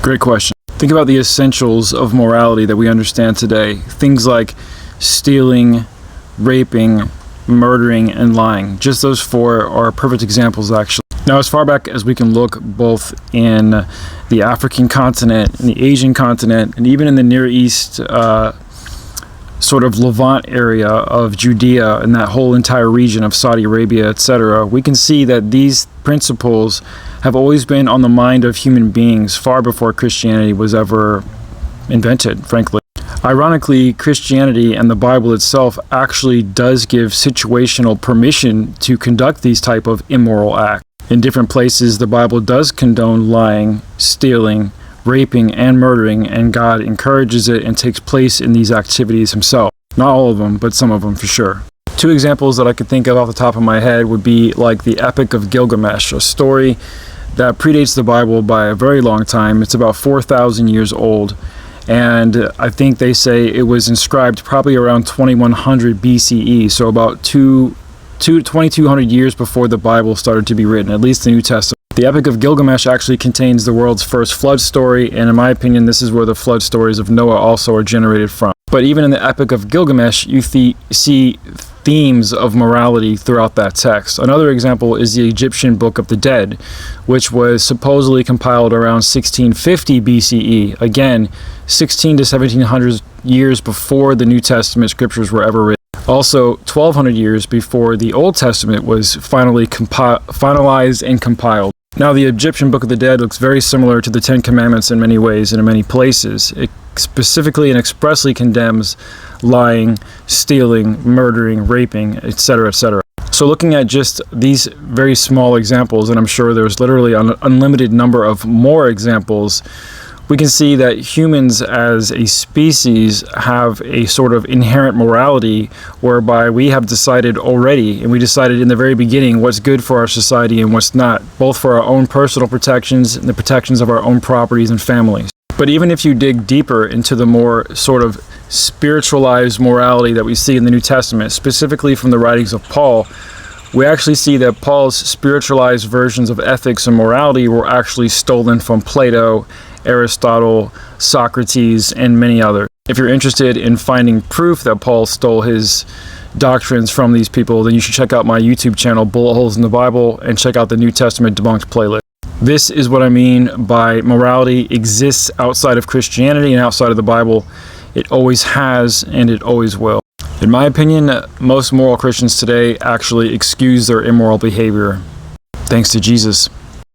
Great question. Think about the essentials of morality that we understand today. Things like stealing, raping, murdering, and lying. Just those four are perfect examples, actually. Now, as far back as we can look, both in the African continent, in the Asian continent, and even in the Near East, sort of Levant area of Judea and that whole entire region of Saudi Arabia, etc., we can see that these principles have always been on the mind of human beings far before Christianity was ever invented, frankly. Ironically, Christianity and the Bible itself actually does give situational permission to conduct these type of immoral acts. In different places, the Bible does condone lying, stealing, raping, and murdering, and God encourages it and takes place in these activities himself. Not all of them, but some of them for sure. Two examples that I could think of off the top of my head would be like the Epic of Gilgamesh, a story that predates the Bible by a very long time. It's about 4,000 years old, and I think they say it was inscribed probably around 2100 BCE, so about 2,200 years before the Bible started to be written, at least the New Testament. The Epic of Gilgamesh actually contains the world's first flood story, and in my opinion, this is where the flood stories of Noah also are generated from. But even in the Epic of Gilgamesh, you see themes of morality throughout that text. Another example is the Egyptian Book of the Dead, which was supposedly compiled around 1650 BCE. Again, 16 to 1700 years before the New Testament scriptures were ever written. Also, 1,200 years before the Old Testament was finally finalized and compiled. Now, the Egyptian Book of the Dead looks very similar to the Ten Commandments in many ways and in many places. It specifically and expressly condemns lying, stealing, murdering, raping, etc., etc. So looking at just these very small examples, and I'm sure there's literally an unlimited number of more examples, we can see that humans as a species have a sort of inherent morality whereby we have decided already, and we decided in the very beginning, what's good for our society and what's not, both for our own personal protections and the protections of our own properties and families. But even if you dig deeper into the more sort of spiritualized morality that we see in the New Testament, specifically from the writings of Paul, we actually see that Paul's spiritualized versions of ethics and morality were actually stolen from Plato, Aristotle, Socrates, and many others. If you're interested in finding proof that Paul stole his doctrines from these people, then you should check out my YouTube channel, Bullet Holes in the Bible, and check out the New Testament Debunked playlist. This is what I mean by morality exists outside of Christianity and outside of the Bible. It always has, and it always will. In my opinion, most moral Christians today actually excuse their immoral behavior. Thanks to Jesus.